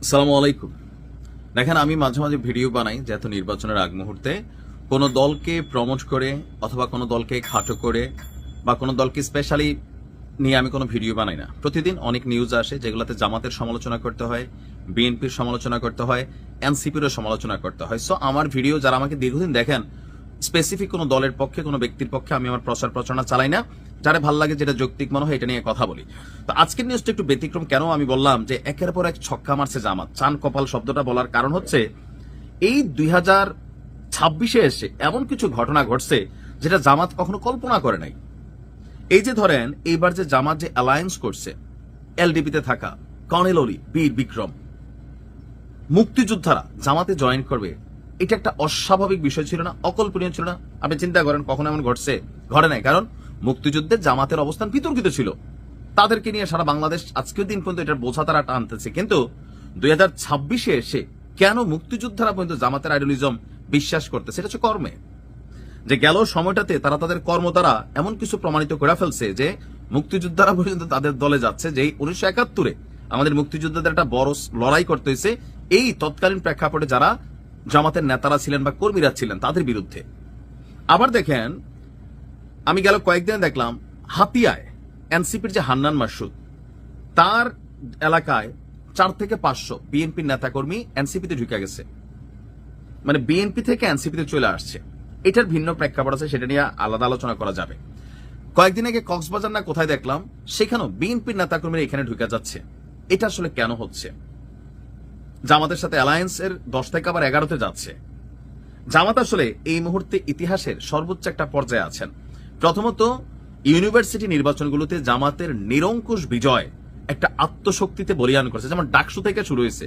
আসসালামু আলাইকুম। দেখেন, আমি মাঝে মাঝে ভিডিও বানাই যেহেতু নির্বাচনের আগ মুহূর্তে কোনো দলকে প্রমোট করে অথবা কোনো দলকে খাটো করে বা কোনো দলকে স্পেশালি নিয়ে আমি কোনো ভিডিও বানাই না। প্রতিদিন অনেক নিউজ আসে যেগুলোতে জামাতের সমালোচনা করতে হয়, বিএনপির সমালোচনা করতে হয়, এনসিপিরও সমালোচনা করতে হয়। সো আমার ভিডিও যারা আমাকে দীর্ঘদিন দেখেন, স্পেসিফিক কোনো দলের পক্ষে কোনো ব্যক্তির পক্ষে আমি আমার প্রচার প্রচারণা চালাই না। যারা ভাল লাগে, যেটা যৌক্তিক মনে হয় এটা নিয়ে কথা বলি। তো আজকের নিউজটা একটু ব্যতিক্রম। কেন আমি বললাম যে একের পর এক ছক্কা মারছে জামাত? চান কপাল শব্দটা বলার কারণ হচ্ছে এই 2026-এ এসে এমন কিছু ঘটনা ঘটছে যেটা জামাত কখনো কল্পনা করে নাই। এই যে ধরেন, এইবার যে জামাত যে অ্যালায়েন্স করছে, এলডিপিতে থাকা কর্নেল অলি, বীর বিক্রম, মুক্তিযোদ্ধারা জামাতে জয়েন করবে, এটা একটা অস্বাভাবিক বিষয় ছিল না? অকল্পনীয় ছিল না? আপনি চিন্তা করেন, কখনো এমন ঘটছে? ঘটে নাই। কারণ মুক্তিযুদ্ধের জামাতের অবস্থান বিতর্কিত ছিল, তাদেরকে নিয়ে সারা বাংলাদেশ আজকের দিন পর্যন্ত এটার বোঝা তারা টানতেছে। কিন্তু 2026-এ এসে কেন মুক্তিযোদ্ধারা পর্যন্ত জামাতের আইডিয়ালিজম বিশ্বাস করতেছে? এটা হচ্ছে কর্মে। যে গেল সময়টাতে তারা তাদের কর্ম দ্বারা এমন কিছু প্রমাণিত করে ফেলছে যে মুক্তিযোদ্ধারা পর্যন্ত তাদের দলে যাচ্ছে। যে 1971-এ আমাদের মুক্তিযোদ্ধাদের একটা বড় লড়াই করতে হয়েছে এই তৎকালীন প্রেক্ষাপটে যারা জামাতের নেতারা ছিলেন বা কর্মীরা ছিলেন তাদের বিরুদ্ধে। আবার দেখেন, আমি গেল কয়েকদিন দেখলাম হাতিয়ায় এনসিপির যে হান্নান মাসুদ, তার এলাকায় 4 থেকে 500 বিএনপির নেতাকর্মী এনসিপিতে ঢুকে গেছে। মানে বিএনপি থেকে এনসিপিতে চলে আসছে। এটার ভিন্ন প্রেক্ষাপট আছে, সেটা নিয়ে আলাদা আলোচনা করা যাবে। কয়েকদিন আগে কক্সবাজার না কোথায় দেখলাম, সেখানেও বিএনপির নেতাকর্মীরা এখানে ঢুকে যাচ্ছে। এটা আসলে কেন হচ্ছে? জামাতের সাথে অ্যালায়েন্সের 10 থেকে আবার 11-তে যাচ্ছে। জামাত আসলে এই মুহূর্তে ইতিহাসের সর্বোচ্চ একটা পর্যায়ে আছেন। প্রথমত, ইউনিভার্সিটি নির্বাচনগুলোতে জামাতের নিরঙ্কুশ বিজয় একটা আত্মশক্তিতে বলিয়ান করছে। যেমন ডাকসু থেকে শুরু হয়েছে,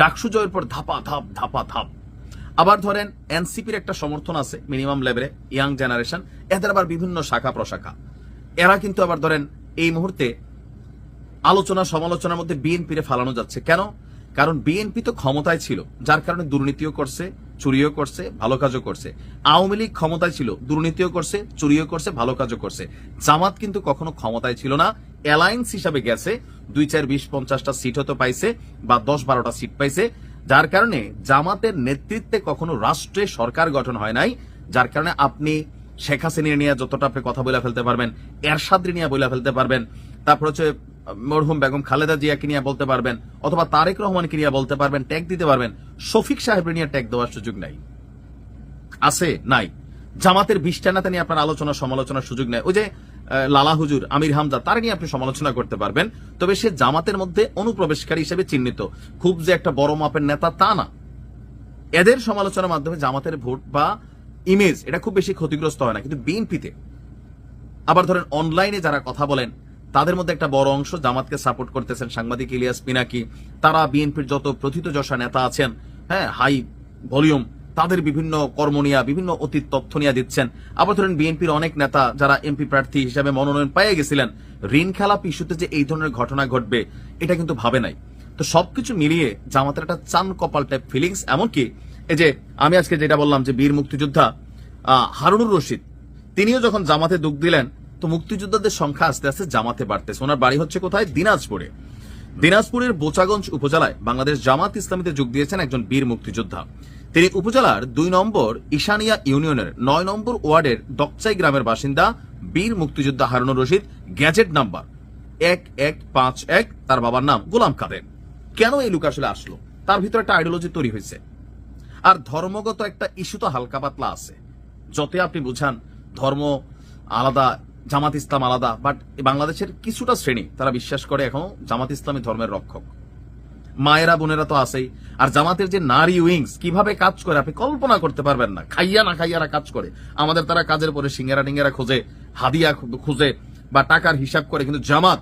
ডাকসু জয়ের পর ধাপা ধাপ ধাপা ধাপ। আবার ধরেন এনসিপির একটা সমর্থন আছে মিনিমাম লেভেলে, ইয়াং জেনারেশন, এদের আবার বিভিন্ন শাখা প্রশাখা। এরা কিন্তু আবার ধরেন এই মুহূর্তে আলোচনা সমালোচনার মধ্যে বিএনপিরে ফালানো যাচ্ছে। কেন? কারণ বিএনপি তো ক্ষমতায় ছিল, যার কারণে দুর্নীতিও করছে, চুরিও করছে, ভালো কাজও করছে। আওয়ামী লীগ ক্ষমতায় ছিল, দুর্নীতিও করছে, চুরিও করছে, ভালো কাজও করছে। জামাত কিন্তু কখনো ক্ষমতায় ছিল না, অ্যালায়েন্স হিসাবে গেছে। 2, 4, 20, 50টা সিট হতে পাইছে বা 10-12টা সিট পাইছে, যার কারণে জামাতের নেতৃত্বে কখনো রাষ্ট্রে সরকার গঠন হয় নাই। যার কারণে আপনি শেখ হাসিনা নিয়ে যতটা আপনি কথা বলে ফেলতে পারবেন, এরশাদ নিয়ে বলে ফেলতে পারবেন, তারপর হচ্ছে মরহুম বেগম খালেদা জিয়াকে নিয়ে বলতে পারবেন, অথবা তারেক রহমানকে নিয়ে বলতে পারবেন, ট্যাগ দিতে পারবেন। শফিক সাহেবের নিয়ে ট্যাগ দেওয়ার সুযোগ নাই। আছে? নাই। জামাতের 20টা নেতা নিয়ে আপনার আলোচনা সমালোচনার সুযোগ নেই। ওই যে লালা হুজুর, আমির হামজা, তার নিয়ে আপনি সমালোচনা করতে পারবেন, তবে সে জামাতের মধ্যে অনুপ্রবেশকারী হিসেবে চিহ্নিত, খুব যে একটা বড় মাপের নেতা তা না। এদের সমালোচনার মাধ্যমে জামাতের ভোট বা ইমেজ এটা খুব বেশি ক্ষতিগ্রস্ত হয় না। কিন্তু বিএনপিতে আবার ধরেন অনলাইনে যারা কথা বলেন, তাদের মধ্যে একটা বড় অংশ জামাতকে সাপোর্ট করতেছেন। সাংবাদিক ইলিয়াস পিনাকি, তারা বিএনপির যত প্রথিতযশা নেতা আছেন, হ্যাঁ, হাই ভলিউম, তাদের বিভিন্ন কর্ম নিয়ে, বিভিন্ন অতীত তথ্য নিয়ে দিচ্ছেন। আবার ধরেন বিএনপির অনেক নেতা যারা এমপি প্রার্থী হিসেবে মনোনয়ন পেয়ে গেছিলেন, ঋণ খেলাপ ইস্যুতে যে এই ধরনের ঘটনা ঘটবে এটা কিন্তু ভাবে নাই। তো সবকিছু মিলিয়ে জামাতের একটা চান কপাল টাইপ ফিলিংস। এমনকি এই যে আমি আজকে যেটা বললাম যে বীর মুক্তিযোদ্ধা হারুনুর রশিদ, তিনিও যখন জামাতে যোগ দিলেন, তো মুক্তিযোদ্ধাদের সংখ্যা আস্তে আস্তে জামাতে বাড়তেছে। ওনার বাড়ি হচ্ছে কোথায়? দিনাজপুরে। দিনাজপুরের বোচাগঞ্জ উপজেলায় বাংলাদেশ জামাত ইসলামীতে যোগ দিয়েছেন একজন বীর মুক্তিযোদ্ধা। তিনি উপজেলার 2 নম্বর ঈশানিয়া ইউনিয়নের 9 নম্বর ওয়ার্ডের ডকচাই গ্রামের বাসিন্দা বীর মুক্তিযোদ্ধা হারুনুর রশিদ, গ্যাজেট নাম্বার 1151। তার বাবার নাম গোলাম কাদের। কেন এই লোক আসলে আসলো? তার ভিতরে একটা আইডিওলজি তৈরি হয়েছে, আর ধর্মগত একটা ইস্যু তো হালকা পাতলা আছে। যতই আপনি বুঝান ধর্ম আলাদা, জামাত ইসলাম আলাদা, বাট বাংলাদেশের কিছুটা শ্রেণী তারা বিশ্বাস করে এখনো জামাত ইসলামী ধর্মের রক্ষক। মায়েরা বোনেরা তো আছেই। আর জামাতের যে নারী উইংস কিভাবে কাজ করে আপনি কল্পনা করতে পারবেন না। খাইয়া না খাইয়ারা কাজ করে। আমাদের তারা কাজের পরে সিঙ্গারা টিঙ্গারা খোঁজে, হাদিয়া খুঁজে বা টাকার হিসাব করে, কিন্তু জামাত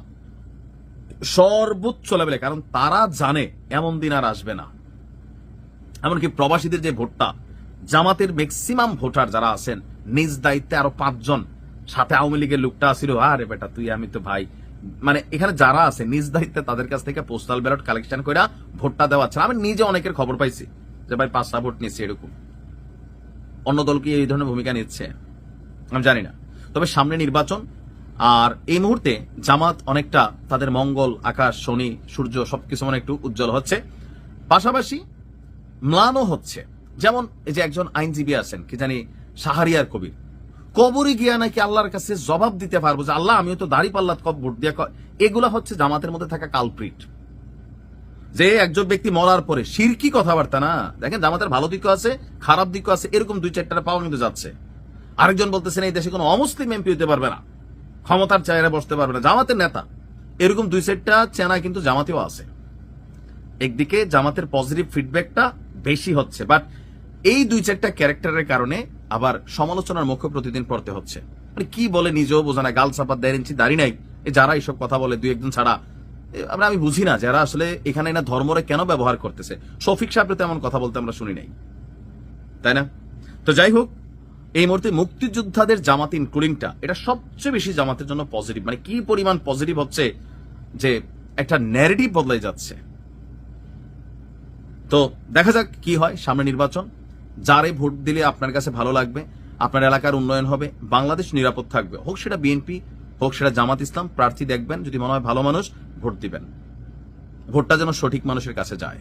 সর্বোচ্চ লেভেলে, কারণ তারা জানে এমন দিন আর আসবে না। এমনকি প্রবাসীদের যে ভোটটা, জামাতের ম্যাক্সিমাম ভোটার যারা আছেন নিজ দায়িত্বে আরো 5 জন, সাথে আওয়ামী লীগের লোকটা ছিল, আরে বেটা তুই আমি তো ভাই, মানে এখানে যারা আছে নিজ দায়িত্বে তাদের কাছ থেকে পোস্টাল ব্যালট কালেকশন করে ভোটটা দেওয়াচ্ছে। আমি নিজে অনেকের খবর পাইছি যে ভাই 5টা ভোট নিচ্ছে এরকম। অন্য দল কি এই ধরনের ভূমিকা নিচ্ছে আমি জানি না, তবে সামনে নির্বাচন, আর এই মুহূর্তে জামাত অনেকটা তাদের মঙ্গল, আকাশ, শনি, সূর্য সবকিছু মানে একটু উজ্জ্বল হচ্ছে। পাশাপাশি ম্লানও হচ্ছে। যেমন এই যে একজন আইনজীবী আছেন কি জানি শাহরিয়ার কবির, কবরে গিয়া নাকি আল্লাহর কাছে জবাব দিতে পারবো যে আল্লাহ আমিও তো দাড়ি পাল্লাত ভোট দিয়া, এগুলা হচ্ছে জামাতের মধ্যে থাকা কালপ্রিট। যে একজন ব্যক্তি মরার পরে শিরকি কথাবার্তা না, দেখেন জামাতের ভালো দিকও আছে খারাপ দিকও আছে, এরকম 2-4টা পাওয়া কিন্তু যাচ্ছে। আরেকজন বলতেছেন এই দেশে কোনো অমুসলিম এমপি হতে পারবে না, ক্ষমতার চেয়ারে বসতে পারবে না, জামাতের নেতা, এরকম 2-4টা চেনা কিন্তু জামাতেও আছে। একদিকে জামাতের পজিটিভ ফিডব্যাকটা বেশি হচ্ছে, বাট এই 2-4টা ক্যারেক্টারের কারণে আবার সমালোচনার মুখে প্রতিদিন পড়তে হচ্ছে। মানে কি বলে নিজেও বোঝা না, গাল চাপা 1.5 ইঞ্চি দাড়ি নাই, যারা এইসব কথা বলে 2-1 ছাড়া আমি বুঝি না যারা আসলে এখানে না ধর্মরে কেন ব্যবহার করতেছে। শফিক সাহেব তেমন কথা বলতে আমরা শুনি নাই, তাই না? তো যাই হোক, এই মুহূর্তে মুক্তিযোদ্ধাদের জামাত ইনক্লুডিংটা এটা সবচেয়ে বেশি জামাতের জন্য পজিটিভ। মানে কি পরিমাণ পজিটিভ হচ্ছে যে একটা ন্যারেটিভ বদলাই যাচ্ছে। তো দেখা যাক কি হয় সামনে নির্বাচন। যারে ভোট দিলে আপনার কাছে ভালো লাগবে, আপনার এলাকার উন্নয়ন হবে, বাংলাদেশ নিরাপদ থাকবে, হোক সেটা বিএনপি হোক সেটা জামাত ইসলাম, প্রার্থী দেখবেন, যদি মনে হয় ভালো মানুষ ভোট দিবেন। ভোটটা যেন সঠিক মানুষের কাছে যায়।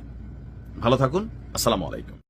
ভালো থাকুন, আসসালামু আলাইকুম।